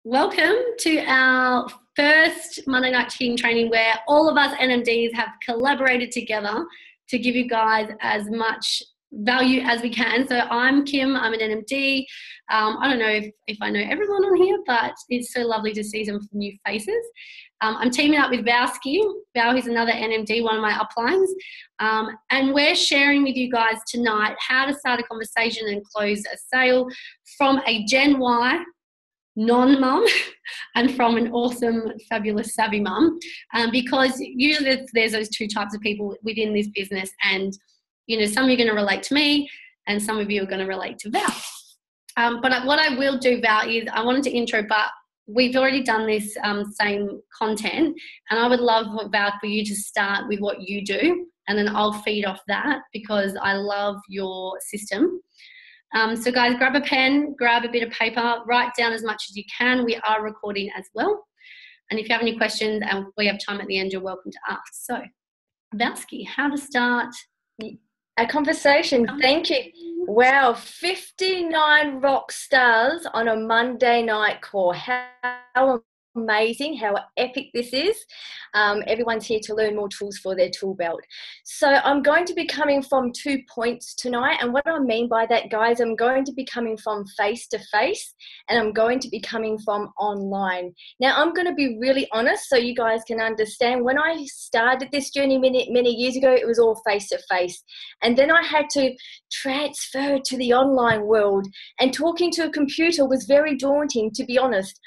Welcome to our first Monday Night Team Training where all of us NMDs have collaborated together to give you guys as much value as we can. So I'm Kim, I'm an NMD. I don't know if I know everyone on here, but it's so lovely to see some new faces. I'm teaming up with Vowski. Val is another NMD, one of my uplines. And we're sharing with you guys tonight how to start a conversation and close a sale from a Gen Y non-mum and from an awesome, fabulous, savvy mum, because usually there's those two types of people within this business, and some of you are going to relate to me and some of you are going to relate to Val. But what I will do, Val, is I wanted to intro, but we've already done this same content, and I would love, Val, for you to start with what you do, and then I'll feed off that because I love your system. So guys, grab a pen, grab a bit of paper, write down as much as you can. We are recording as well. And if you have any questions and we have time at the end, you're welcome to ask. So, Vowski, how to start a conversation. Thank you. Wow, 59 rock stars on a Monday night call. How amazing, how epic this is. Everyone's here to learn more tools for their tool belt. So I'm going to be coming from 2 points tonight, and what I mean by that, guys, I'm going to be coming from face to face and I'm going to be coming from online. Now I'm going to be really honest so you guys can understand. When I started this journey many years ago, it was all face to face, and then I had to transfer to the online world, and talking to a computer was very daunting, to be honest.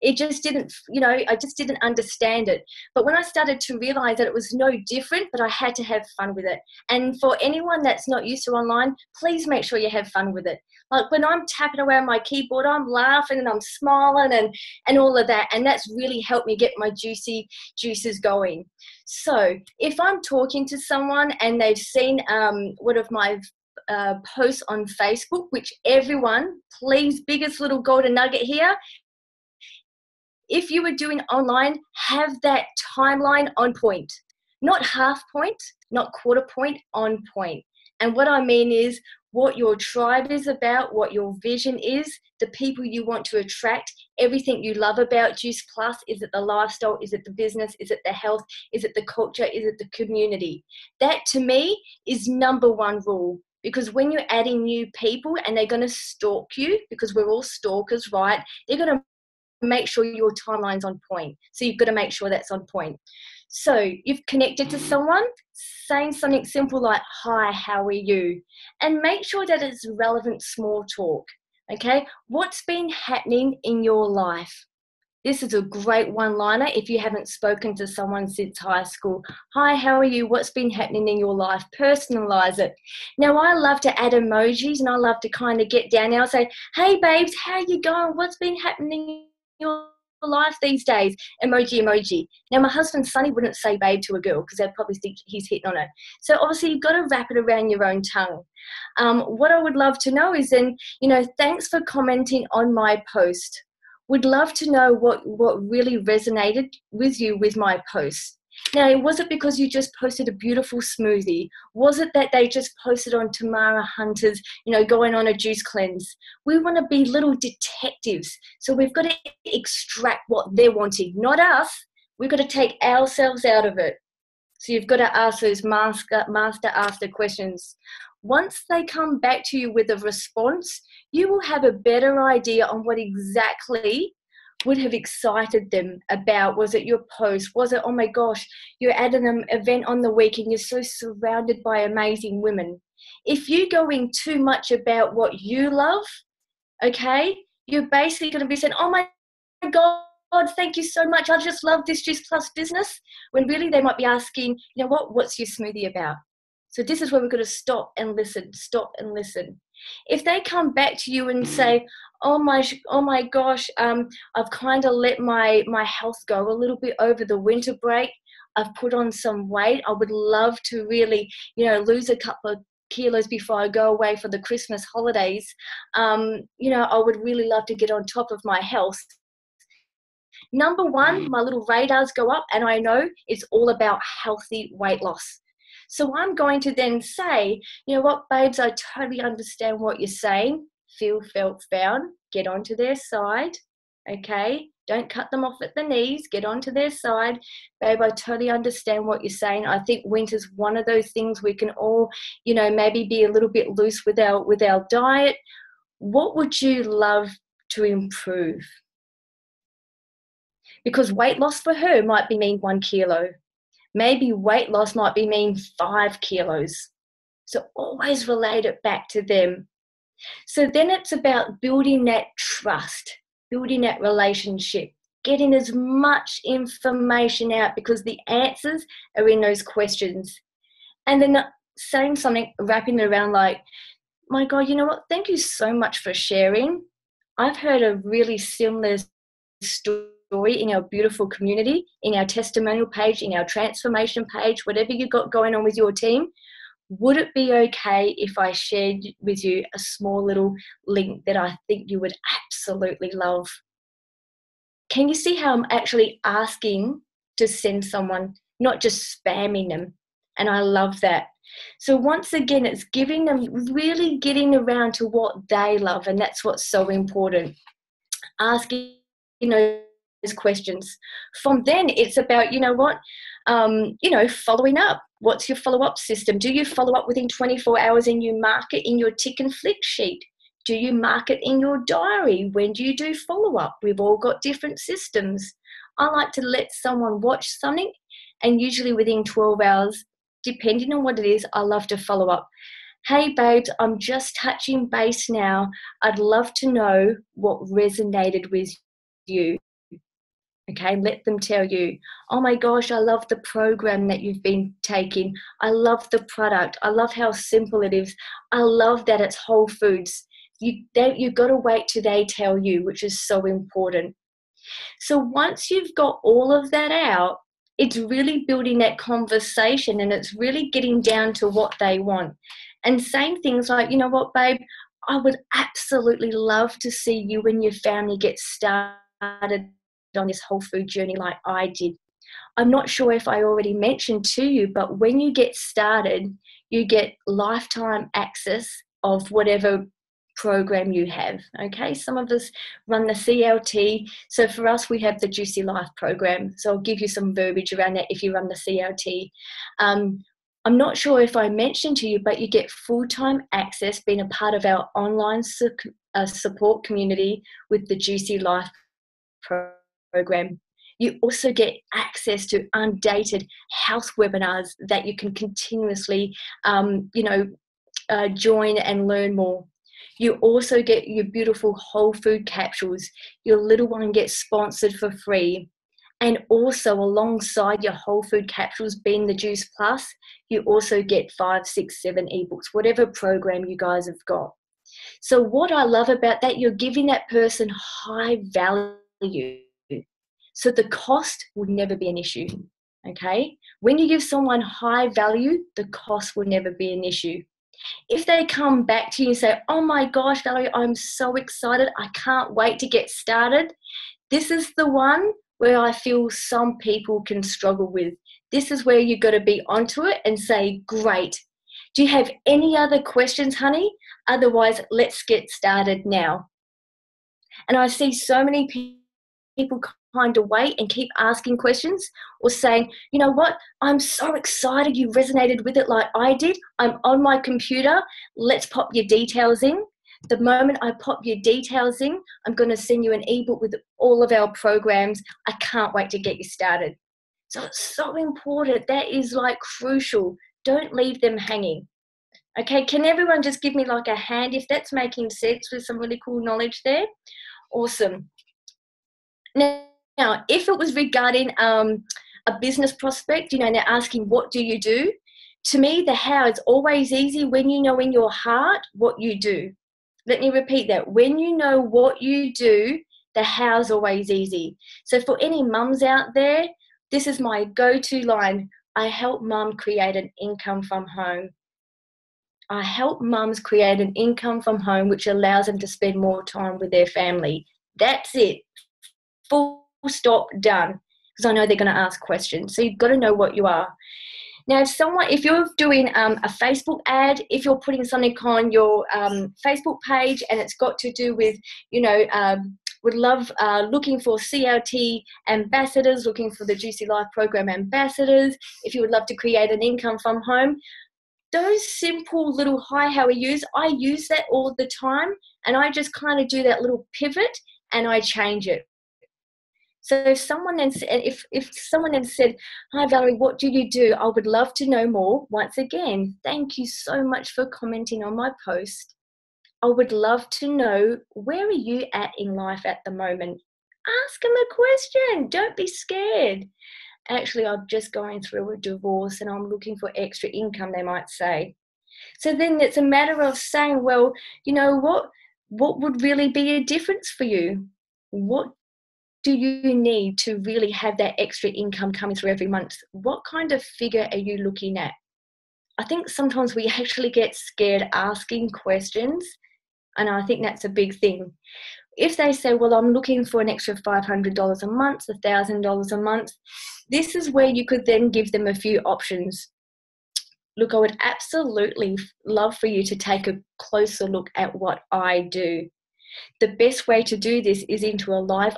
It just didn't, I just didn't understand it. But when I started to realize that it was no different, but I had to have fun with it. And for anyone that's not used to online, please make sure you have fun with it. Like when I'm tapping away on my keyboard, I'm laughing and I'm smiling and all of that. And that's really helped me get my juicy juices going. So if I'm talking to someone and they've seen one of my posts on Facebook, which everyone, please, biggest little golden nugget here, if you were doing online, have that timeline on point. Not half point, not quarter point, on point. And what I mean is what your tribe is about, what your vision is, the people you want to attract, everything you love about Juice Plus. Is it the lifestyle? Is it the business? Is it the health? Is it the culture? Is it the community? That to me is number one rule. Because when you're adding new people and they're going to stalk you, because we're all stalkers, right? They're going to make sure your timeline's on point. So you've got to make sure that's on point. So you've connected to someone, saying something simple like, hi, how are you? And make sure that it's relevant small talk. Okay, what's been happening in your life? This is a great one-liner if you haven't spoken to someone since high school. Hi, how are you? What's been happening in your life? Personalize it. Now, I love to add emojis, and I love to kind of get down there and say, hey, babes, how you going? What's been happening your life these days? Emoji. Now my husband Sonny wouldn't say babe to a girl because they'd probably think he's hitting on her. So obviously you've got to wrap it around your own tongue. What I would love to know is then, thanks for commenting on my post. Would love to know what really resonated with you with my post. Now, was it because you just posted a beautiful smoothie? Was it that they just posted on Tamara Hunter's, going on a juice cleanse? We want to be little detectives. So we've got to extract what they're wanting, not us. We've got to take ourselves out of it. So you've got to ask those master asked questions. Once they come back to you with a response, you will have a better idea on what exactly would have excited them about. Was it your post? Was it, oh my gosh, you're at an event on the week and you're so surrounded by amazing women? If you're going too much about what you love, okay, you're basically going to be saying, oh my God, thank you so much. I just love this Juice Plus business. When really they might be asking, what's your smoothie about? So this is where we've got to stop and listen. If they come back to you and say, oh my gosh, I've kind of let my health go a little bit over the winter break. I've put on some weight. I would love to really, lose a couple of kilos before I go away for the Christmas holidays. I would really love to get on top of my health. Number one, my little radars go up, and I know it's all about healthy weight loss. So I'm going to then say, babes, I totally understand what you're saying. Feel, felt, found. Get onto their side. okay? Don't cut them off at the knees. Get onto their side. Babe, I totally understand what you're saying. I think winter's one of those things we can all, maybe be a little bit loose with our diet. What would you love to improve? Because weight loss for her might mean 1 kilo. Maybe weight loss might mean 5 kilos. So always relate it back to them. So then it's about building that trust, building that relationship, getting as much information out, because the answers are in those questions. And then saying something, wrapping it around like, my God, you know what? Thank you so much for sharing. I've heard a really similar story in our beautiful community, in our testimonial page, in our transformation page, whatever you got going on with your team. Would it be okay if I shared with you a small little link that I think you would absolutely love? Can you see how I'm actually asking to send someone, not just spamming them? And I love that. So once again, it's giving them, really getting around to what they love. And that's what's so important. Asking, those questions. From then, it's about, following up. What's your follow-up system? Do you follow up within 24 hours and you mark it in your tick and flick sheet? Do you mark it in your diary? When do you do follow-up? We've all got different systems. I like to let someone watch something, and usually within 12 hours, depending on what it is, I love to follow up. Hey, babes, I'm just touching base now. I'd love to know what resonated with you. Okay, let them tell you, oh my gosh, I love the program that you've been taking. I love the product. I love how simple it is. I love that it's whole foods. You've got to wait till they tell you, which is so important. So once you've got all of that out, it's really building that conversation, and it's really getting down to what they want. And saying things like, you know what, babe, I would absolutely love to see you and your family get started on this whole food journey like I did. I'm not sure if I already mentioned to you, but when you get started, you get lifetime access of whatever program you have. Okay, some of us run the CLT. So for us, we have the Juicy Life program. So I'll give you some verbiage around that if you run the CLT. I'm not sure if I mentioned to you, but you get full-time access being a part of our online support community with the Juicy Life program. You also get access to undated health webinars that you can continuously, join and learn more. You also get your beautiful whole food capsules. Your little one gets sponsored for free. And also alongside your whole food capsules being the Juice Plus, you also get 5, 6, 7 ebooks, whatever program you guys have got. So what I love about that, you're giving that person high value. So the cost would never be an issue, okay? When you give someone high value, the cost will never be an issue. If they come back to you and say, oh my gosh, Valerie, I'm so excited. I can't wait to get started. This is the one where I feel some people can struggle with. This is where you've got to be onto it and say, great. Do you have any other questions, honey? Otherwise, let's get started now. And I see so many people kind of wait and keep asking questions, or saying, you know what, I'm so excited you resonated with it like I did. I'm on my computer. Let's pop your details in. The moment I pop your details in, I'm going to send you an ebook with all of our programs. I can't wait to get you started. So it's so important. That is like crucial. Don't leave them hanging. Okay, can everyone just give me like a hand if that's making sense with some really cool knowledge there? Awesome. Now, if it was regarding a business prospect, they're asking, what do you do? To me, the how is always easy when you know in your heart what you do. Let me repeat that. When you know what you do, the how is always easy. So for any mums out there, this is my go-to line. I help mum create an income from home. I help mums create an income from home, which allows them to spend more time with their family. That's it. Full stop, done. Because I know they're going to ask questions. So you've got to know what you are. Now, if you're doing a Facebook ad, if you're putting something on your Facebook page and it's got to do with, would love looking for CLT ambassadors, looking for the Juicy Life Program ambassadors. If you would love to create an income from home, those simple little hi, how are yous, I use that all the time, and I just kind of do that little pivot and I change it. So if someone then said, hi Valerie, what do you do? I would love to know more. Once again, thank you so much for commenting on my post. I would love to know, where are you at in life at the moment? Ask them a question. Don't be scared. Actually, I'm just going through a divorce and I'm looking for extra income, they might say. So then it's a matter of saying, well, you know what would really be a difference for you? What do you need to really have that extra income coming through every month? What kind of figure are you looking at? I think sometimes we actually get scared asking questions, and I think that's a big thing. If they say, well, I'm looking for an extra $500 a month, $1,000 a month, this is where you could then give them a few options. Look, I would absolutely love for you to take a closer look at what I do. The best way to do this is into a live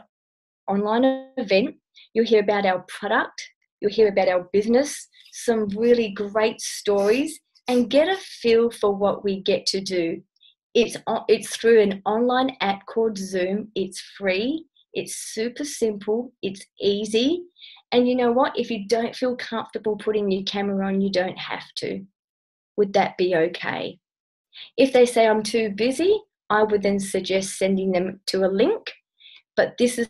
online event. You'll hear about our product, you'll hear about our business, some really great stories, and get a feel for what we get to do. It's through an online app called Zoom. It's free, it's super simple, it's easy. And you know what? If you don't feel comfortable putting your camera on, you don't have to. Would that be okay? If they say I'm too busy, I would then suggest sending them to a link. But this is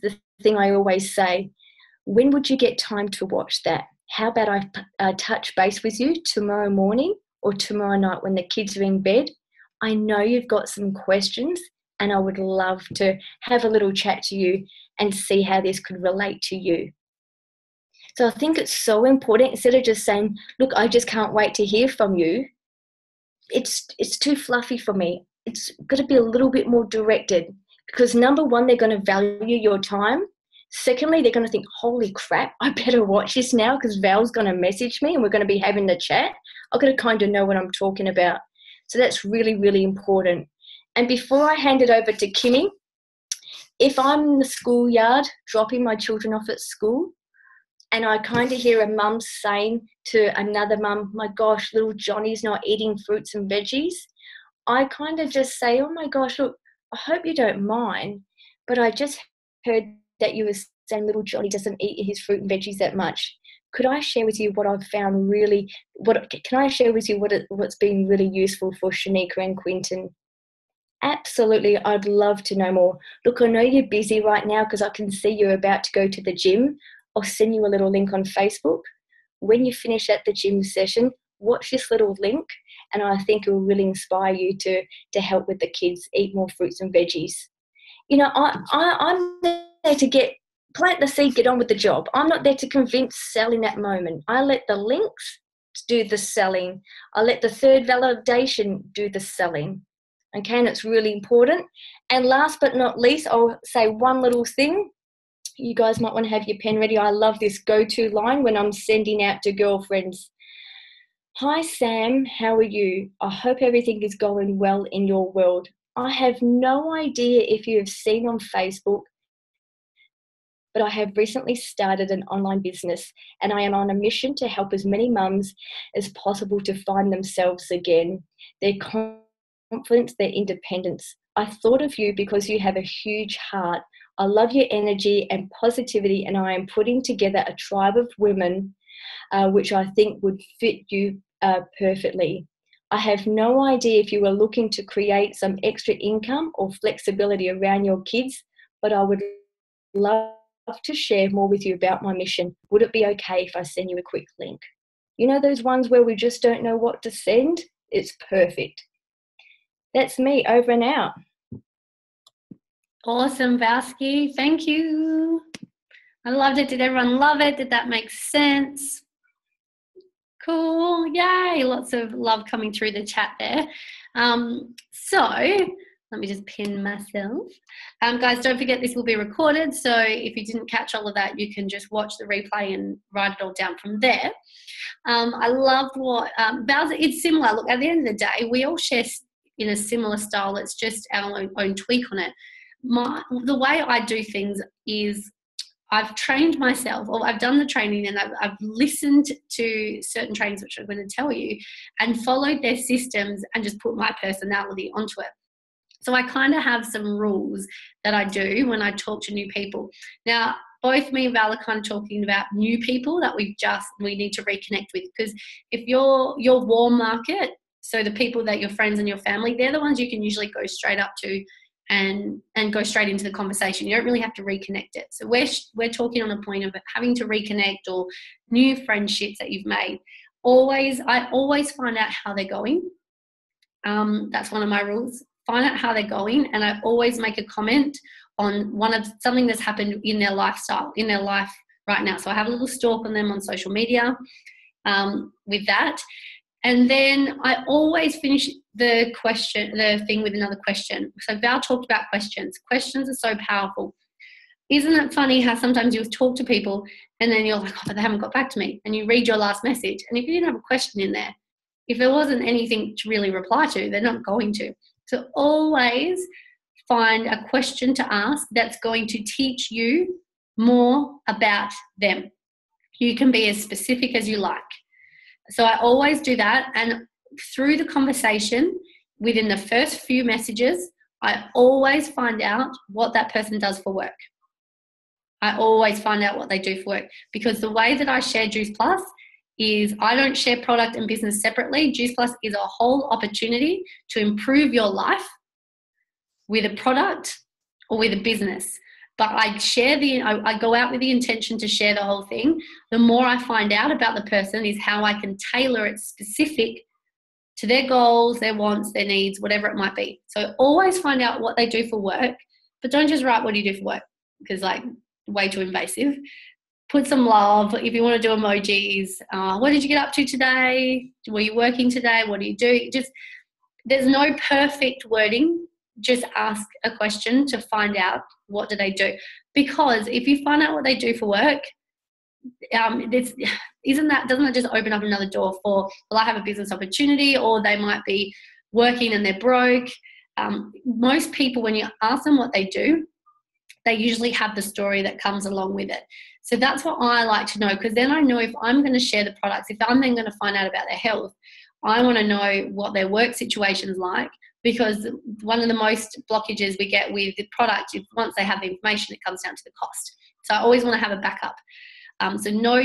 the thing I always say. When would you get time to watch that? How about I touch base with you tomorrow morning or tomorrow night when the kids are in bed? I know you've got some questions and I would love to have a little chat to you and see how this could relate to you. So I think it's so important, instead of just saying, look, I just can't wait to hear from you. It's too fluffy for me. It's got to be a little bit more directed, because number one, they're going to value your time. Secondly, they're going to think, holy crap, I better watch this now because Val's going to message me and we're going to be having the chat. I've got to kind of know what I'm talking about. So that's really, really important. And before I hand it over to Kimmy, if I'm in the schoolyard dropping my children off at school and I kind of hear a mum saying to another mum, my gosh, little Johnny's not eating fruits and veggies, I kind of just say, oh my gosh, look, I hope you don't mind, but I just heard that you were saying little Johnny doesn't eat his fruit and veggies that much. Could I share with you what I've found really, can I share with you what's been really useful for Shanika and Quinton? Absolutely, I'd love to know more. Look, I know you're busy right now because I can see you're about to go to the gym. I'll send you a little link on Facebook. When you finish at the gym session, watch this little link, and I think it will really inspire you to help with the kids eat more fruits and veggies. You know, I'm there to plant the seed, get on with the job. I'm not there to convince, sell in that moment. I let the links do the selling. I let the third validation do the selling. Okay, and it's really important. And last but not least, I'll say one little thing. You guys might want to have your pen ready. I love this go-to line when I'm sending out to girlfriends. Hi, Sam, how are you? I hope everything is going well in your world. I have no idea if you have seen on Facebook, but I have recently started an online business and I am on a mission to help as many mums as possible to find themselves again, their confidence, their independence. I thought of you because you have a huge heart. I love your energy and positivity, and I am putting together a tribe of women which I think would fit you perfectly. I have no idea if you are looking to create some extra income or flexibility around your kids, but I would love to share more with you about my mission. Would it be okay if I send you a quick link? You know those ones where we just don't know what to send? It's perfect. That's me, over and out. Awesome, Valsky. Thank you. I loved it. Did everyone love it? Did that make sense? Cool. Yay. Lots of love coming through the chat there. So let me just pin myself. Guys, don't forget this will be recorded. So if you didn't catch all of that, you can just watch the replay and write it all down from there. I loved what Bowser, it's similar. Look, at the end of the day, we all share in a similar style. It's just our own tweak on it. the way I do things is I've trained myself, or I've done the training, and I've listened to certain trainings, which I'm going to tell you, and followed their systems and just put my personality onto it. So I kind of have some rules that I do when I talk to new people. Now, both me and Val are kind of talking about new people that we need to reconnect with, because if your warm market, so the people that your friends and your family, they're the ones you can usually go straight up to and go straight into the conversation. You don't really have to reconnect it. So we're talking on a point of having to reconnect, or new friendships that you've made. I always find out how they're going. That's one of my rules. Find out how they're going, and I always make a comment on something that's happened in their lifestyle, in their life right now. So I have a little stalk on them on social media with that. And then I always finish the thing with another question. So Val talked about questions. Questions are so powerful. Isn't it funny how sometimes you talk to people and then you're like, oh, but they haven't got back to me. And you read your last message. And if you didn't have a question in there, if there wasn't anything to really reply to, they're not going to. So always find a question to ask that's going to teach you more about them. You can be as specific as you like. So I always do that. And through the conversation, within the first few messages, I always find out what that person does for work. I always find out what they do for work, because the way that I share Juice Plus is I don't share product and business separately. Juice Plus is a whole opportunity to improve your life with a product or with a business. But I go out with the intention to share the whole thing. The more I find out about the person is how I can tailor it specific to their goals, their wants, their needs, whatever it might be. So always find out what they do for work, but don't just write what do you do for work, because way too invasive. Put some love. If you want to do emojis, what did you get up to today? Were you working today? What do you do? There's no perfect wording. Just ask a question to find out what do they do. Because if you find out what they do for work, doesn't that just open up another door for, well, I have a business opportunity, or they might be working and they're broke. Most people, when you ask them what they do, they usually have the story that comes along with it. So that's what I like to know, because then I know if I'm going to share the products, if I'm then going to find out about their health, I want to know what their work situation's like, because one of the most blockages we get with the product is once they have the information, it comes down to the cost. So I always want to have a backup. So know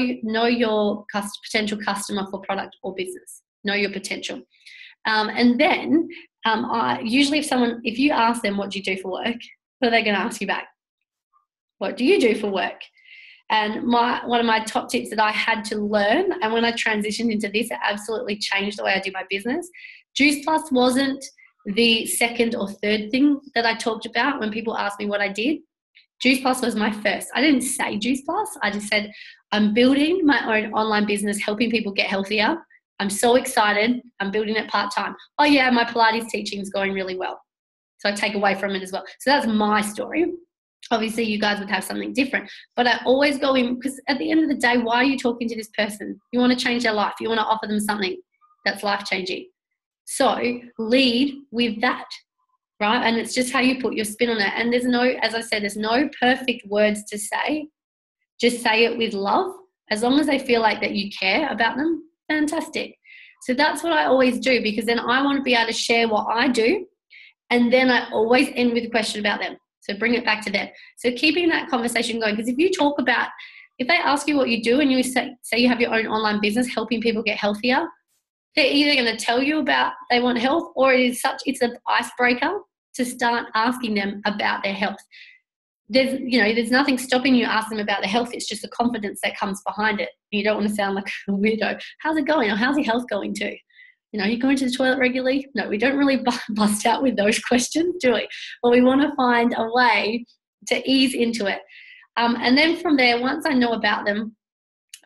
your potential customer for product or business. Know your potential. And then usually if you ask them, what do you do for work? What are they going to ask you back? What do you do for work? And one of my top tips that I had to learn, and when I transitioned into this, it absolutely changed the way I do my business. Juice Plus wasn't the second or third thing that I talked about when people asked me what I did. Juice Plus was my first. I didn't say Juice Plus. I just said, I'm building my own online business, helping people get healthier. I'm so excited. I'm building it part-time. Oh yeah, my Pilates teaching is going really well. So I take away from it as well. So that's my story. Obviously, you guys would have something different. But I always go in, because at the end of the day, why are you talking to this person? You want to change their life. You want to offer them something that's life-changing. So lead with that, right? And it's just how you put your spin on it. And as I said, there's no perfect words to say. Just say it with love. As long as they feel like that you care about them, fantastic. So that's what I always do, because then I want to be able to share what I do. And then I always end with a question about them. So bring it back to them. So keeping that conversation going, because if they ask you what you do and you say you have your own online business helping people get healthier, they're either going to tell you about they want health, or it's an icebreaker to start asking them about their health. There's nothing stopping you asking them about their health. It's just the confidence that comes behind it. You don't want to sound like a weirdo. How's it going? Or how's your health going too? You going to the toilet regularly? No, we don't really bust out with those questions, do we? Well, we want to find a way to ease into it. And then from there, once I know about them,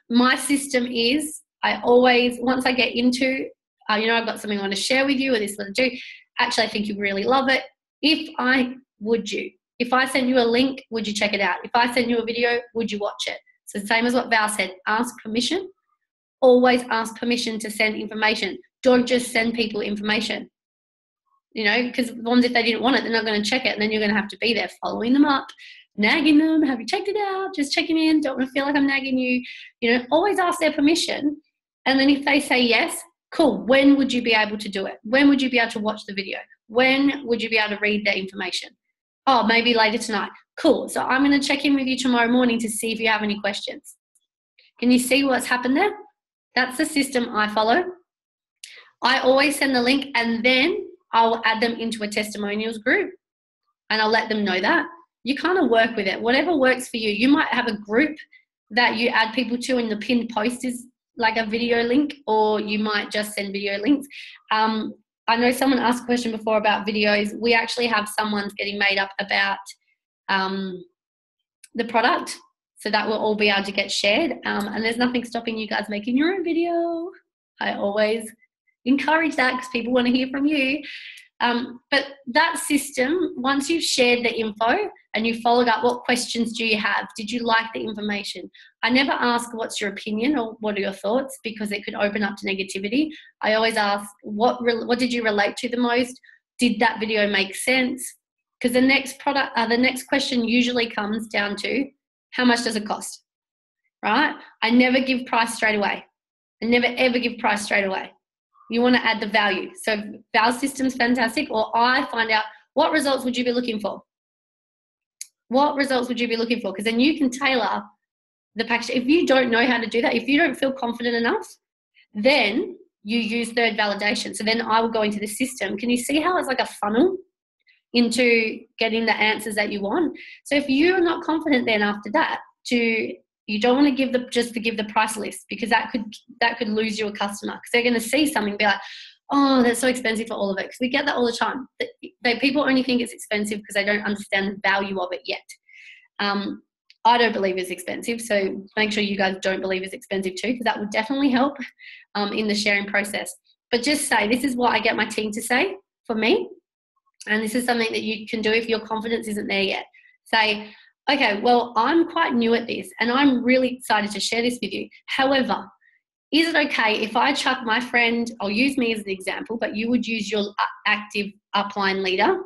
my system is once I get into, I've got something I want to share with you, or this is what I do. Actually, I think you really love it. If I send you a link, would you check it out? If I send you a video, would you watch it? So same as what Val said, ask permission. Always ask permission to send information. Don't just send people information. you know, because the ones, if they didn't want it, they're not going to check it, and then you're going to have to be there following them up, nagging them. Have you checked it out? Just checking in. Don't want to feel like I'm nagging you. You know, always ask their permission. And then if they say yes, cool. When would you be able to do it? When would you be able to watch the video? When would you be able to read the information? Oh, maybe later tonight. Cool. So I'm going to check in with you tomorrow morning to see if you have any questions. Can you see what's happened there? That's the system I follow. I always send the link, and then I'll add them into a testimonials group, and I'll let them know that. You kind of work with it. Whatever works for you. You might have a group that you add people to, and the pinned post is like a video link, or you might just send video links. I know someone asked a question before about videos. We actually have someone's getting made up about the product, so that will all be able to get shared. And there's nothing stopping you guys making your own video. I always encourage that because people want to hear from you. But that system, once you've shared the info and you followed up, what questions do you have? Did you like the information? I never ask what's your opinion or what are your thoughts, because it could open up to negativity. I always ask, what did you relate to the most? Did that video make sense? Because the next question usually comes down to, how much does it cost? Right? I never give price straight away. I never ever give price straight away. You want to add the value. So Val's system's fantastic, or I find out, what results would you be looking for? What results would you be looking for? Because then you can tailor the package. If you don't know how to do that, if you don't feel confident enough, then you use third validation. So then I will go into the system. Can you see how it's like a funnel into getting the answers that you want? So if you're not confident then after that, you don't want to give the price list, because that could lose you a customer, because they're going to see something and be like, oh, that's so expensive for all of it. Because we get that all the time. People only think it's expensive because they don't understand the value of it yet. I don't believe it's expensive, so make sure you guys don't believe it's expensive too, because that would definitely help in the sharing process. But just say, this is what I get my team to say for me, and this is something that you can do if your confidence isn't there yet. Say, okay, well, I'm quite new at this and I'm really excited to share this with you. However, is it okay if I chuck my friend, I'll use me as an example, but you would use your active upline leader.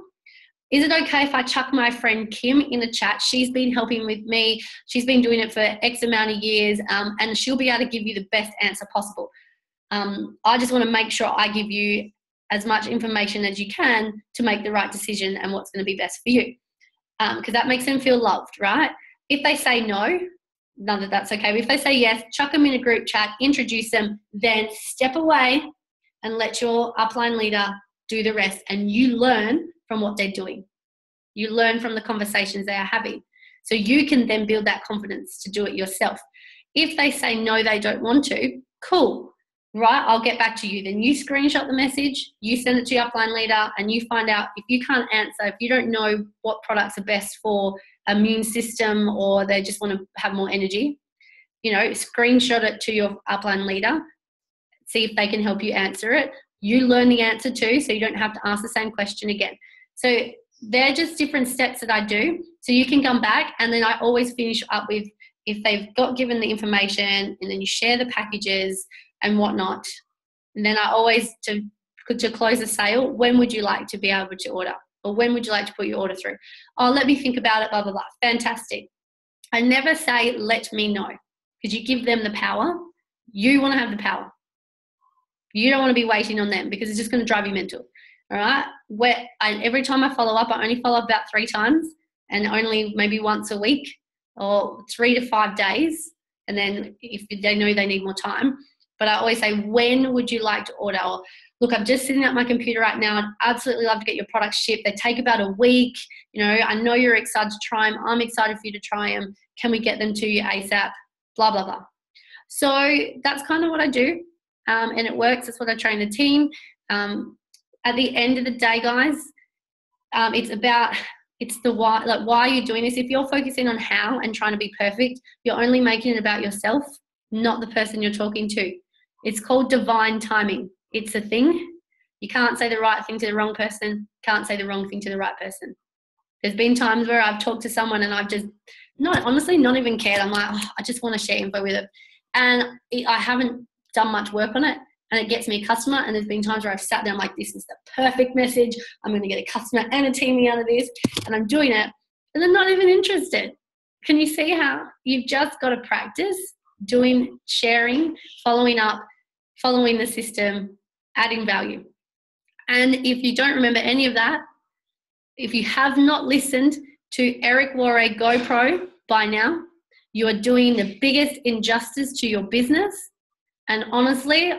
Is it okay if I chuck my friend Kim in the chat? She's been helping with me. She's been doing it for X amount of years, and she'll be able to give you the best answer possible. I just want to make sure I give you as much information as you can to make the right decision and what's going to be best for you. Because that makes them feel loved, right? If they say no, none of that's okay. But if they say yes, chuck them in a group chat, introduce them, then step away and let your upline leader do the rest. And you learn from what they're doing. You learn from the conversations they are having. So you can then build that confidence to do it yourself. If they say no, they don't want to, cool. Right, I'll get back to you. Then you screenshot the message, you send it to your upline leader, and you find out if you can't answer, if you don't know what products are best for immune system, or they just want to have more energy, screenshot it to your upline leader, see if they can help you answer it. You learn the answer too, so you don't have to ask the same question again. So they're just different steps that I do. So you can come back, and then I always finish up with, if they've got given the information, and then you share the packages and whatnot. And then I always, to close a sale, when would you like to be able to order? Or when would you like to put your order through? Oh, let me think about it, blah, blah, blah. Fantastic. I never say, let me know, because you give them the power. You want to have the power. You don't want to be waiting on them, because it's just going to drive you mental. All right? Every time I follow up, I only follow up about 3 times, and only maybe once a week, or 3 to 5 days. And then if they know they need more time. But I always say, when would you like to order? Or, look, I'm just sitting at my computer right now. I'd absolutely love to get your products shipped. They take about a week. I know you're excited to try them. I'm excited for you to try them. Can we get them to you ASAP? Blah, blah, blah. So that's kind of what I do. And it works. That's what I train the team. At the end of the day, guys, it's the why. Like, why are you doing this? If you're focusing on how and trying to be perfect, you're only making it about yourself, not the person you're talking to. It's called divine timing. It's a thing. You can't say the right thing to the wrong person, can't say the wrong thing to the right person. There's been times where I've talked to someone and I've just not even cared. I'm like, I just want to share info with them. And I haven't done much work on it. and it gets me a customer. And there's been times where I've sat there, I'm like, this is the perfect message. I'm going to get a customer and a team out of this. And I'm doing it. And they're not even interested. Can you see how you've just got to practice doing, sharing, following up, following the system, adding value. And if you don't remember any of that, if you have not listened to Eric Worre GoPro by now, you are doing the biggest injustice to your business. And honestly,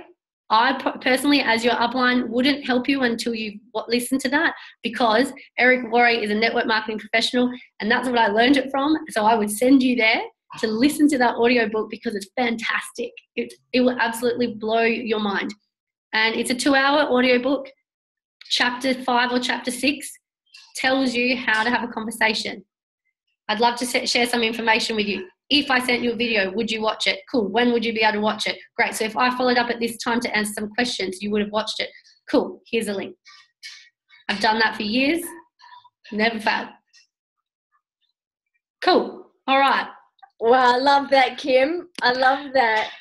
I personally, as your upline, wouldn't help you until you listen to that, because Eric Worre is a network marketing professional, and that's what I learned it from. So I would send you there to listen to that audiobook because it's fantastic. It will absolutely blow your mind. And it's a 2-hour audiobook. Chapter 5 or chapter 6 tells you how to have a conversation. I'd love to share some information with you. If I sent you a video, would you watch it? Cool. When would you be able to watch it? Great. So if I followed up at this time to answer some questions, you would have watched it. Cool. Here's a link. I've done that for years. Never failed. Cool. All right. Well, I love that, Kim. I love that.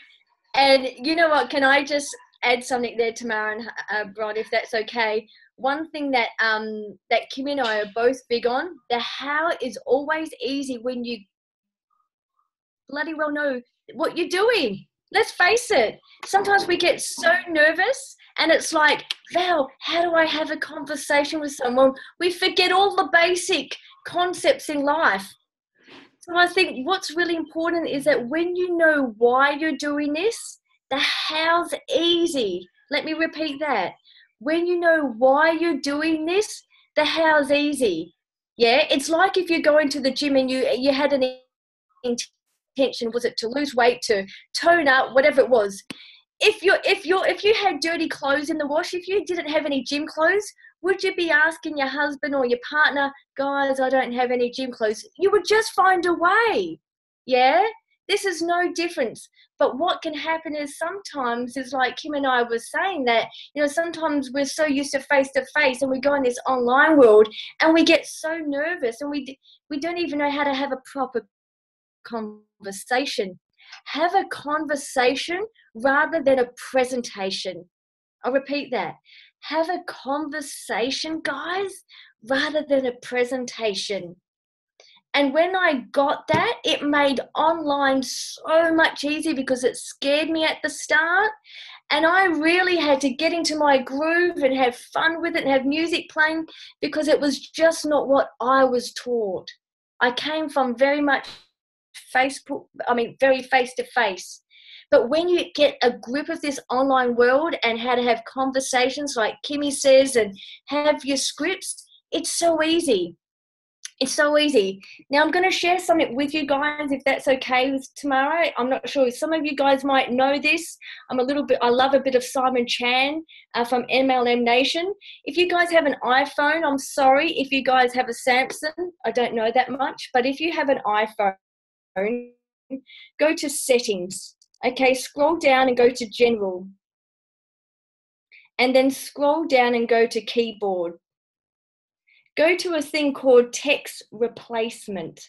And you know what? Can I just add something there, Tamara and Rod, if that's okay? One thing that that Kim and I are both big on, the how is always easy when you bloody well know what you're doing. Let's face it. Sometimes we get so nervous and it's like, Val, how do I have a conversation with someone? We forget all the basic concepts in life. So I think what's really important is that when you know why you're doing this, the how's easy. Let me repeat that. When you know why you're doing this, the how's easy. Yeah, it's like if you're going to the gym and you had an intention, was it to lose weight, to tone up, whatever it was. If you had dirty clothes in the wash, if you didn't have any gym clothes, would you be asking your husband or your partner, guys, I don't have any gym clothes? You would just find a way. Yeah, this is no difference. But what can happen is sometimes, is like Kim and I were saying, that, you know, sometimes we're so used to face and we go in this online world and we get so nervous and we don't even know how to have a proper conversation. Have a conversation rather than a presentation. I'll repeat that. Have a conversation, guys, rather than a presentation. And when I got that, it made online so much easier because it scared me at the start. And I really had to get into my groove and have fun with it and have music playing, because it was just not what I was taught. I came from very much very face to face. But when you get a grip of this online world and how to have conversations like Kimmy says and have your scripts, it's so easy. It's so easy. Now I'm going to share something with you guys, if that's okay with Tamara. I'm not sure. Some of you guys might know this. I love a bit of Simon Chan from MLM Nation. If you guys have an iPhone, I'm sorry. If you guys have a Samsung, I don't know that much. But if you have an iPhone, go to settings. Okay, scroll down and go to general. And then scroll down and go to keyboard. Go to a thing called text replacement.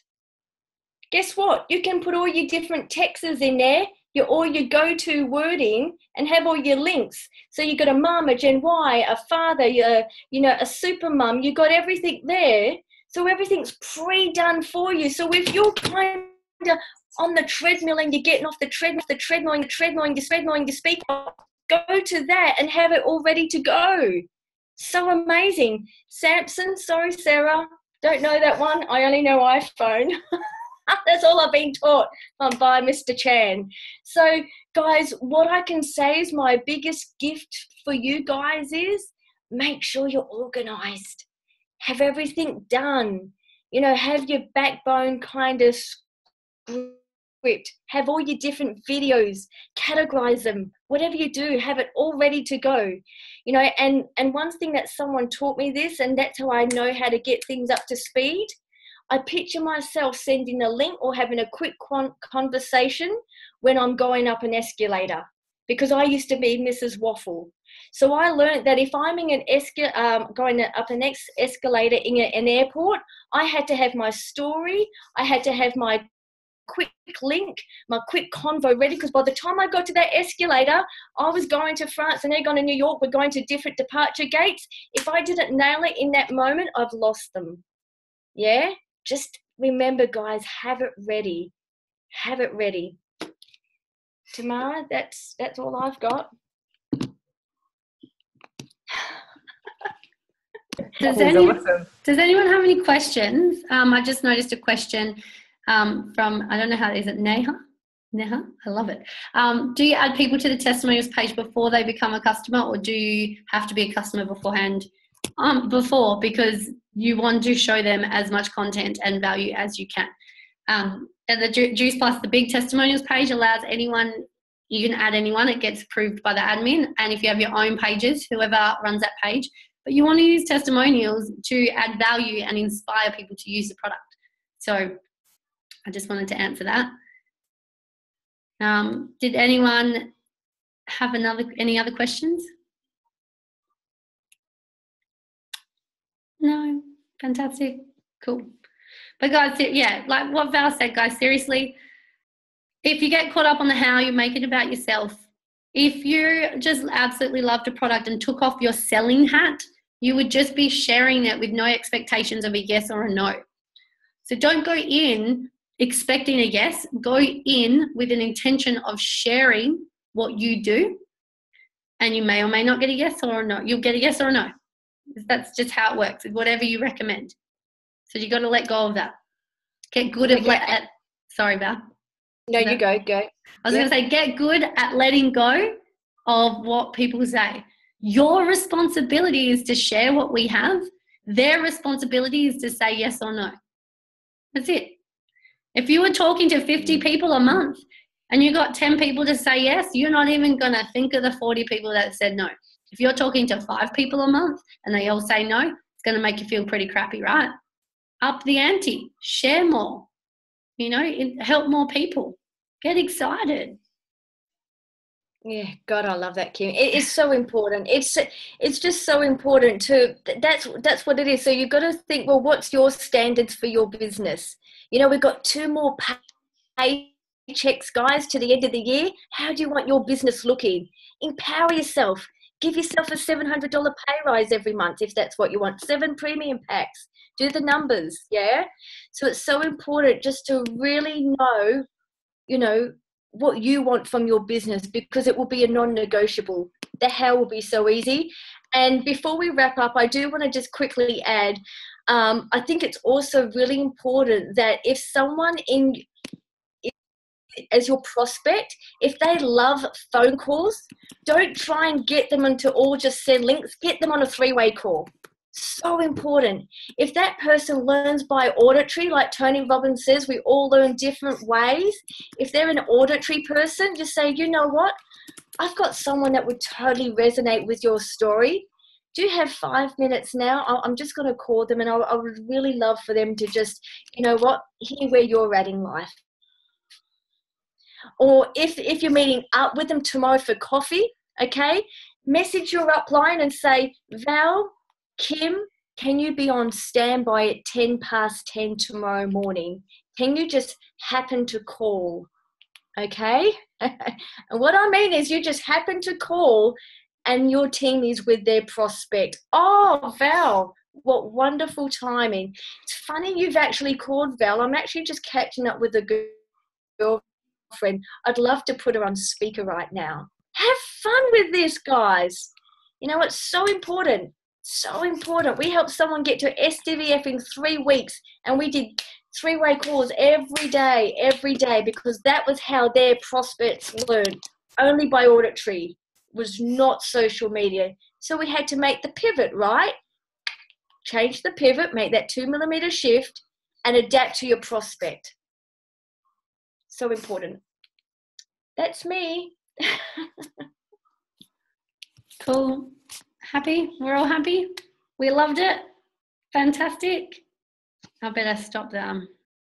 Guess what? You can put all your different texts in there, all your go-to wording, and have all your links. So you've got a mum, a Gen Y, a father, a super mum. You've got everything there. So everything's pre-done for you. So if you're kind of on the treadmill and you're getting off the treadmill, you speak, go to that and have it all ready to go. So amazing. Samsung, sorry, Sarah, don't know that one. I only know iPhone. That's all I've been taught by Mr. Chan. So, guys, what I can say is my biggest gift for you guys is make sure you're organized. Have everything done. Have your backbone kind of script. Have all your different videos, categorize them. Whatever you do, have it all ready to go. And one thing that someone taught me this, and that's how I know how to get things up to speed. I picture myself sending a link or having a quick conversation when I'm going up an escalator, because I used to be Mrs. Waffle. So I learned that if I'm in going up the next escalator in an airport, I had to have my story, I had to have my quick link, my quick convo ready, because by the time I got to that escalator, I was going to France and they're going to New York. We're going to different departure gates. If I didn't nail it in that moment, I've lost them. Yeah? Just remember, guys, have it ready. Have it ready. Tamara, that's all I've got. Does anyone have any questions? I just noticed a question from, I don't know how, is it Neha? Neha? I love it. Do you add people to the testimonials page before they become a customer, or do you have to be a customer beforehand? Before, because you want to show them as much content and value as you can. And the Juice Plus, the big testimonials page, allows anyone, you can add anyone, it gets approved by the admin. And if you have your own pages, whoever runs that page, but you want to use testimonials to add value and inspire people to use the product. So I just wanted to answer that. Did anyone have any other questions? No? Fantastic. Cool. But guys, yeah, like what Val said, guys, seriously, if you get caught up on the how, you make it about yourself. If you just absolutely loved a product and took off your selling hat, you would just be sharing it with no expectations of a yes or a no. So don't go in expecting a yes. Go in with an intention of sharing what you do, and you may or may not get a yes or a no. You'll get a yes or a no. That's just how it works. It's whatever you recommend. So you got to let go of that. Get good at sorry, Val. No, you go. I was going to say, get good at letting go of what people say. Your responsibility is to share what we have. Their responsibility is to say yes or no. That's it. If you were talking to 50 people a month and you got 10 people to say yes, you're not even going to think of the 40 people that said no. If you're talking to 5 people a month and they all say no, it's going to make you feel pretty crappy, right? Up the ante. Share more. Help more people. Get excited. Yeah, God, I love that, Kim. It is so important. It's just so important to, that's what it is. So you've got to think, well, what's your standards for your business? We've got 2 more paychecks, guys, to the end of the year. How do you want your business looking? Empower yourself. Give yourself a $700 pay rise every month if that's what you want. 7 premium packs. Do the numbers, yeah? So it's so important just to really know, what you want from your business, because it will be a non-negotiable. The how will be so easy. And before we wrap up, I do want to just quickly add, I think it's also really important that if someone as your prospect, if they love phone calls, don't try and get them into all just send links, get them on a 3-way call. So important. If that person learns by auditory, like Tony Robbins says, we all learn different ways. If they're an auditory person, just say, you know what? I've got someone that would totally resonate with your story. Do you have 5 minutes now? I'm just going to call them, and I would really love for them to just, hear where you're at in life. Or if you're meeting up with them tomorrow for coffee, okay, message your upline and say, Val, Kim, can you be on standby at 10:10 tomorrow morning? Can you just happen to call? Okay? And what I mean is you just happen to call and your team is with their prospect. Oh, Val, what wonderful timing. It's funny you've actually called, Val. I'm actually just catching up with a girlfriend. I'd love to put her on speaker right now. Have fun with this, guys. It's so important. So important. We helped someone get to SDVF in 3 weeks, and we did 3-way calls every day, because that was how their prospects learned. Only by auditory, was not social media. So we had to make the pivot, right? Change the pivot, make that 2mm shift, and adapt to your prospect. So important. That's me. Cool. Happy? We're all happy? We loved it? Fantastic. I better stop the